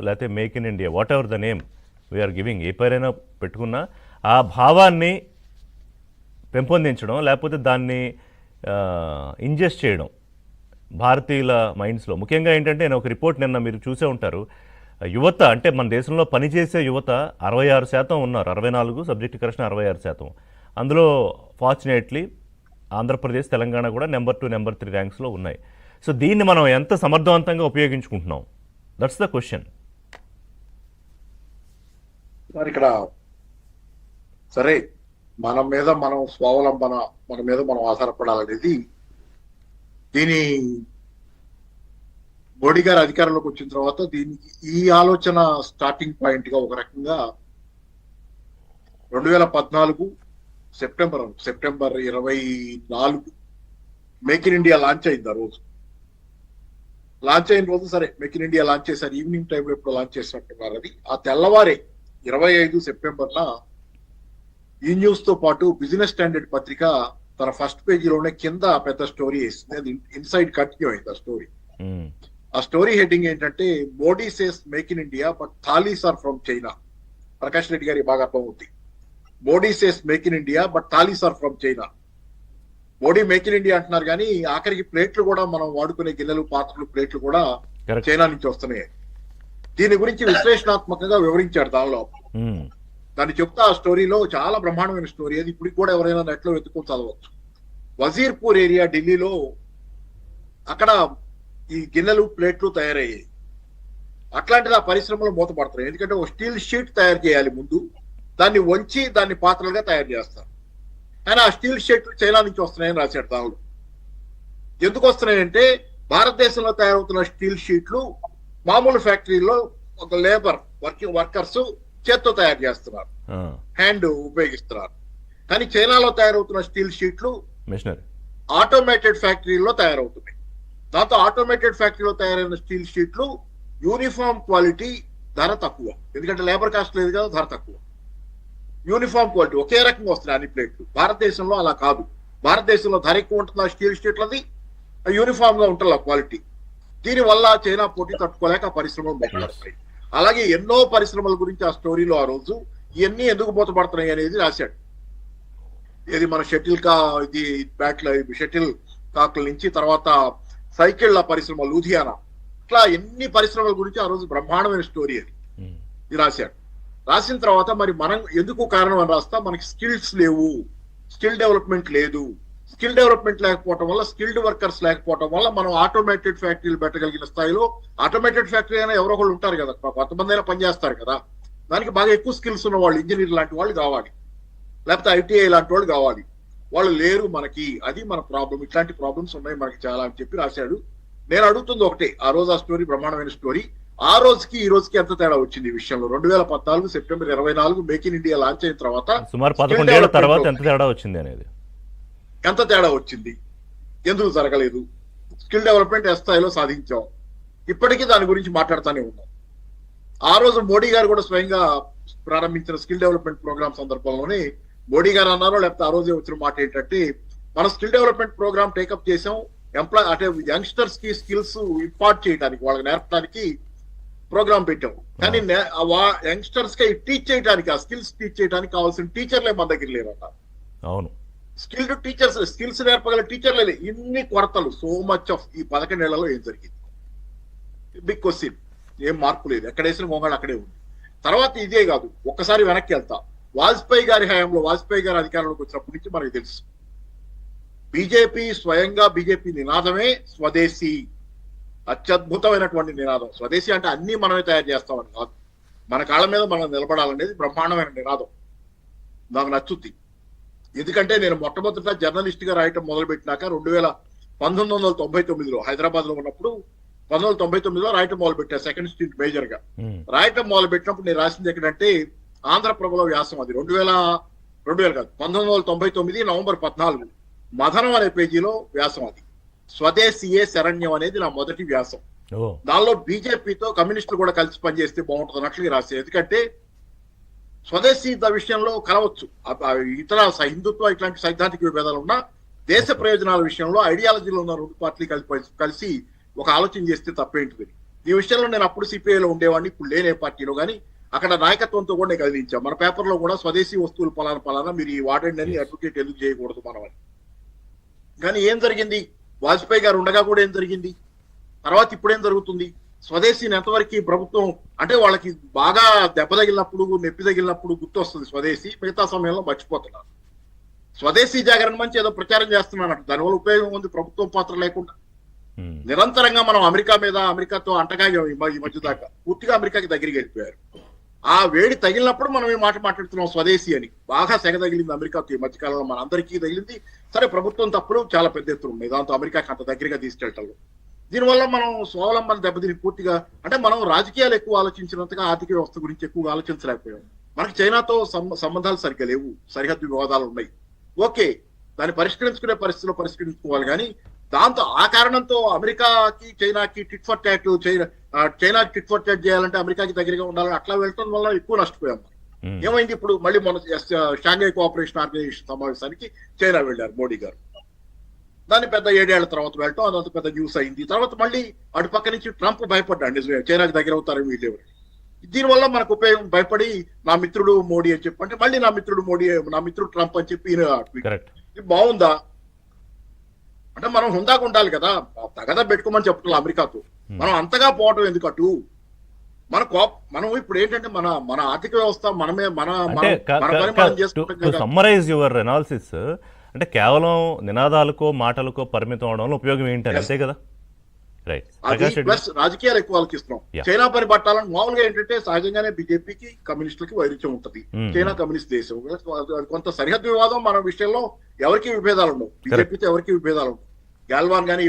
లేకపోతే make in India, whatever the name we are giving, ఏ పేరైనా పెట్టుకున్నా ఆ భావాన్ని పెంపొందించడం లేకపోతే దాన్ని ఇంజెస్ట్ చేయడం భారతీయుల మైండ్స్లో. ముఖ్యంగా ఏంటంటే నేను ఒక రిపోర్ట్ నిన్న మీరు చూసే ఉంటారు, యువత అంటే మన దేశంలో పనిచేసే యువత 66% ఉన్నారు, 64 సబ్జెక్ట్ కరెక్షన్ 66%. అందులో ఫార్చునేట్లీ ఆంధ్రప్రదేశ్, తెలంగాణ కూడా నెంబర్ 2, నెంబర్ 3 ర్యాంక్స్లో ఉన్నాయి. సో దీన్ని మనం ఎంత సమర్థవంతంగా ఉపయోగించుకుంటున్నాం, దట్స్ ద క్వశ్చన్. ఇక్కడ సరే మన మీద మనం స్వావలంబన, మన మీద మనం ఆధారపడాలనేది దీని మోడీ గారు అధికారంలోకి వచ్చిన తర్వాత దీనికి ఈ ఆలోచన స్టార్టింగ్ పాయింట్ గా ఒక రకంగా 2014 September 24 make in India launch అయింది. ఆ రోజు లాంచ్ అయిన రోజు సరే మేక్ ఇన్ ఇండియా లాంచ్ చేశారు, ఈవినింగ్ టైంలో ఎప్పుడు లాంచ్ చేసినట్టున్నారు. అది ఆ తెల్లవారే 25 సెప్టెంబర్న ఈ న్యూస్ తో పాటు బిజినెస్ స్టాండర్డ్ పత్రిక తన ఫస్ట్ పేజీలోనే కింద పెద్ద స్టోరీ వేసింది. అది ఇన్సైడ్ కంటిన్యూ అయింది ఆ స్టోరీ. ఆ స్టోరీ హెడ్డింగ్ ఏంటంటే Modi says make in India but thalis are from China. Prakash Reddy గారి బాగా అర్థం అవుతుంది. Modi says make in India but thalis are from China. Modi make in India అంటున్నారు కానీ ఆఖరికి ప్లేట్లు కూడా, మనం వాడుకునే గిన్నెలు, పాత్రలు, ప్లేట్లు కూడా చైనా నుంచి వస్తున్నాయి. దీని గురించి విశ్లేషణాత్మకంగా వివరించాడు దానిలో. దాన్ని చెప్తా ఆ స్టోరీలో చాలా బ్రహ్మాండమైన స్టోరీ. అది ఇప్పుడు కూడా ఎవరైనా నెట్ లో వెతుక్కొని చదవచ్చు. వజీర్పూర్ ఏరియా ఢిల్లీలో అక్కడ ఈ గిన్నెలు, ప్లేట్లు తయారయ్యాయి. అట్లాంటిది ఆ పరిశ్రమలో మూతపడుతున్నాయి. ఎందుకంటే ఒక స్టీల్ షీట్ తయారు చేయాలి ముందు, దాన్ని వంచి దాన్ని పాత్రలుగా తయారు చేస్తారు. కానీ ఆ స్టీల్ షీట్లు చైనా నుంచి వస్తున్నాయని రాశాడు దానిలో. ఎందుకు వస్తున్నాయంటే భారతదేశంలో తయారవుతున్న స్టీల్ షీట్లు మామూలు ఫ్యాక్టరీలో ఒక లేబర్ వర్కర్స్ చేత్తో తయారు చేస్తున్నారు, హ్యాండ్ ఉపయోగిస్తున్నారు. కానీ చైనాలో తయారవుతున్న స్టీల్ షీట్లు ఆటోమేటెడ్ ఫ్యాక్టరీలో తయారవుతున్నాయి. దాంతో ఆటోమేటెడ్ ఫ్యాక్టరీలో తయారైన స్టీల్ షీట్లు యూనిఫామ్ క్వాలిటీ, ధర తక్కువ. ఎందుకంటే లేబర్ కాస్ట్ లేదు కదా, ధర తక్కువ. యూనిఫామ్ క్వాలిటీ ఒకే రకంగా వస్తున్నాయి అన్ని ప్లేట్లు. భారతదేశంలో అలా కాదు. భారతదేశంలో ధర ఎక్కువ ఉంటుంది ఆ స్టీల్ షీట్లది, యూనిఫామ్ గా ఉంటుంది ఆ క్వాలిటీ. దీనివల్ల చైనా పోటీ తట్టుకోలేక ఆ పరిశ్రమలు మూతపడతాయి. అలాగే ఎన్నో పరిశ్రమల గురించి ఆ స్టోరీలో ఆ రోజు ఇవన్నీ ఎందుకు మూతపడుతున్నాయి అనేది రాశాడు. ఇది మన షటిల్ కాకుల నుంచి తర్వాత సైకిళ్ల పరిశ్రమ లూధియానా, ఇట్లా ఎన్ని పరిశ్రమల గురించి ఆ రోజు బ్రహ్మాండమైన స్టోరీ అది ఇది రాశాడు. రాసిన తర్వాత మరి మనం ఎందుకు కారణం అని రాస్తా, మనకి స్కిల్స్ లేవు, స్కిల్ డెవలప్మెంట్ లేదు. స్కిల్ డెవలప్మెంట్ లేకపోవడం వల్ల, స్కిల్డ్ వర్కర్స్ లేకపోవడం వల్ల మనం ఆటోమేటెడ్ ఫ్యాక్టరీలు పెట్టగలిగిన స్థాయిలో, ఆటోమేటెడ్ ఫ్యాక్టరీ అయినా ఎవరో ఒకళ్ళు ఉంటారు కదా, కొంతమంది అయినా పనిచేస్తారు కదా, దానికి బాగా ఎక్కువ స్కిల్స్ ఉన్న వాళ్ళు, ఇంజనీర్ లాంటి వాళ్ళు కావాలి, లేకపోతే ఐటీఐ లాంటి వాళ్ళు కావాలి. వాళ్ళు లేరు మనకి, అది మన ప్రాబ్లం. ఇట్లాంటి ప్రాబ్లమ్స్ ఉన్నాయి మనకి చాలా అని చెప్పి రాశాడు. నేను అడుగుతుంది ఒకటే, ఆ రోజు ఆ స్టోరీ బ్రహ్మాండమైన స్టోరీ. ఆ రోజుకి ఈ రోజుకి ఎంత తేడా వచ్చింది ఈ విషయంలో? 2014 September 24 make in India launch అయిన తర్వాత సుమారు 11 ఏళ్ల తర్వాత ఎంత తేడా వచ్చింది అనేది, ఎంత తేడా వచ్చింది, ఎందుకు జరగలేదు, స్కిల్ డెవలప్మెంట్ ఏ స్థాయిలో సాధించాం, ఇప్పటికీ దాని గురించి మాట్లాడుతూనే ఉన్నాం. ఆ రోజు మోడీ గారు కూడా స్వయంగా ప్రారంభించిన స్కిల్ డెవలప్మెంట్ ప్రోగ్రామ్ సందర్భంలోనే మోడీ గారు అన్నారో లేకపోతే ఆ రోజే వచ్చిన మాట ఏంటంటే, మనం స్కిల్ డెవలప్మెంట్ ప్రోగ్రామ్ టేకప్ చేసాం, అంటే యంగ్స్టర్స్ కి స్కిల్స్ ఇంపార్ట్ చేయడానికి, వాళ్ళకి నేర్పడానికి ప్రోగ్రామ్ పెట్టాం. కానీ యంగ్స్టర్స్ కి టీచ్ చేయడానికి, ఆ స్కిల్స్ టీచ్ చేయడానికి కావాల్సిన టీచర్లే మన దగ్గర లేరట. అవును, స్కిల్డ్ టీచర్స్, స్కిల్స్ నేర్పగల టీచర్లే. ఇన్ని కొరతలు, సో మచ్ ఆఫ్ ఈ 11 ఏళ్లలో ఏం జరిగింది? Big question. ఏం మార్పు లేదు, ఎక్కడ వేసిన మొంగళ అక్కడే ఉంది. తర్వాత ఇదే కాదు, ఒక్కసారి వెనక్కి వెళ్తా. వాజ్పేయి గారి హయాంలో, వాజ్పేయి గారి అధికారంలోకి వచ్చినప్పటి నుంచి మనకి తెలుసు, స్వయంగా బీజేపీ నినాదమే స్వదేశీ. అత్యద్భుతమైనటువంటి నినాదం. స్వదేశీ అంటే అన్ని మనమే తయారు చేస్తామని కాదు, మన కాళ్ళ మీద మనం నిలబడాలనేది బ్రహ్మాండమైన నినాదం. నాకు నచ్చుద్ది. ఎందుకంటే నేను మొట్టమొదట జర్నలిస్ట్ గా రాయటం మొదలుపెట్టినాక 1999లో హైదరాబాద్ లో ఉన్నప్పుడు 1999లో రాయటం మొదలుపెట్టా, సెకండ్ స్ట్రీట్ మేజర్ గా రాయటం మొదలుపెట్టినప్పుడు నేను రాసింది ఎక్కడంటే ఆంధ్రప్రభలో వ్యాసం. అది 2000 కాదు, 1999 నవంబర్ 14 మదనం అనే పేజీలో వ్యాసం. అది స్వదేశీయే శరణ్యం అనేది నా మొదటి వ్యాసం. దానిలో బీజేపీతో కమ్యూనిస్టులు కూడా కలిసి పనిచేస్తే బాగుంటుంది అన్నట్లుగా రాశారు. ఎందుకంటే స్వదేశీ విషయంలో కలవచ్చు, ఇతర హిందుత్వ ఇట్లాంటి సైద్ధాంతిక విభేదాలు ఉన్నా దేశ ప్రయోజనాల విషయంలో ఐడియాలజీలో ఉన్న రెండు పార్టీలు కలిసి ఒక ఆలోచన చేస్తే తప్పేంటిది. ఈ విషయంలో నేను అప్పుడు సిపిఐలో ఉండేవాడిని, ఇప్పుడు లేనే పార్టీలో, కానీ అక్కడ నాయకత్వంతో కూడా నేను కదిలించాం. మన పేపర్లో కూడా స్వదేశీ వస్తువులు పలానా మీరు ఈ వాడండి అని అడ్వకేట్ ఎందుకు చేయకూడదు మనం అని. కానీ ఏం జరిగింది? వాజ్పేయి గారు ఉండగా కూడా ఏం జరిగింది? తర్వాత ఇప్పుడేం జరుగుతుంది? స్వదేశీని ఎంతవరకు ఈ ప్రభుత్వం అంటే వాళ్ళకి బాగా దెబ్బ తగిలినప్పుడు, నొప్పి తగిలినప్పుడు గుర్తొస్తుంది స్వదేశీ, మిగతా సమయంలో మర్చిపోతున్నారు. స్వదేశీ జాగరణ మంచి ఏదో ప్రచారం చేస్తున్నాను, దానివల్ల ఉపయోగం ఉంది ప్రభుత్వం పాత్ర లేకుండా. నిరంతరంగా మనం అమెరికా మీద, అమెరికాతో అంటగాగా ఈ మధ్య దాకా పూర్తిగా అమెరికాకి దగ్గరికి వెళ్ళిపోయారు. ఆ వేడి తగిలినప్పుడు మనం ఈ మాట మాట్లాడుతున్నాం స్వదేశీ అని. బాగా సెగ తగిలింది అమెరికాతో ఈ మధ్యకాలంలో, మన అందరికీ తగిలింది. సరే, ప్రభుత్వం తప్పులు చాలా పెద్ద ఎత్తున ఉన్నాయి దాంతో అమెరికాకి అంత దగ్గరగా తీసుకెళ్ళటంలో. దీనివల్ల మనం స్వావలంబన దెబ్బతిని పూర్తిగా అంటే మనం రాజకీయాలు ఎక్కువ ఆలోచించినంతగా ఆర్థిక వ్యవస్థ గురించి ఎక్కువగా ఆలోచించలేకపోయాం. మనకి చైనాతో సంబంధాలు సరిగ్గా లేవు, సరిహద్దు వివాదాలు ఉన్నాయి. ఓకే, దాన్ని పరిష్కరించుకునే పరిస్థితిలో పరిష్కరించుకోవాలి, కానీ దాంతో ఆ కారణంతో అమెరికాకి చైనాకి టిట్ ఫర్ టాట్, చైనాకి టిట్ ఫర్ టాట్ చేయాలంటే అమెరికాకి దగ్గరగా ఉండాలని అట్లా వెళ్ళటం వల్ల ఎక్కువ నష్టపోయాం. ఏమైంది ఇప్పుడు? మళ్ళీ మన షాంఘై కోఆపరేషన్ ఆర్గనైజేషన్ సమావేశానికి చైనా వెళ్ళారు మోడీ గారు. దాన్ని పెద్ద 7 ఏళ్ల తర్వాత వెళ్ళటం, అదంత పెద్ద న్యూస్ అయింది. తర్వాత మళ్ళీ అటు పక్క నుంచి ట్రంప్ భయపడ్డాడు, నిజమే చైనాకి దగ్గర అవుతారని వీళ్ళెవరు. దీనివల్ల మనకు ఉపయోగం, భయపడి నా మిత్రుడు మోడీ అని చెప్పి అంటే మళ్ళీ నా మిత్రుడు మోడీ, నా మిత్రుడు ట్రంప్ అని చెప్పి ఇది బాగుందా? అంటే మనం హుందాగా ఉండాలి కదా, తగదా పెట్టుకోమని చెప్తున్నా అమెరికాతో. మనం అంతగా పోవటం ఎందుకు అటు? మనం ఇప్పుడు ఏంటంటే మన ఆర్థిక వ్యవస్థ మనమే సమ్మరైజ్ యువర్ అనాలిసిస్ అంటే కేవలం నినాదాలకో మాటలకో పరిమితం అవడంలో ఉపయోగం ఏంటని, అంతే కదా? రైట్. ప్లస్ రాజకీయాలు ఎక్కువ ఆలోచిస్తున్నాం. చైనా పని పట్టాలని మామూలుగా ఏంటంటే సహజంగానే బీజేపీకి కమ్యూనిస్టులకి వైరుధ్యం ఉంటుంది. చైనా కమ్యూనిస్ట్ దేశం, కొంత సరిహద్దు వివాదం మన విషయంలో ఎవరికి విభేదాలు ఉండవు, బీజేపీతో ఎవరికి విభేదాలు ఉండవు. గాల్వాన్ గానీ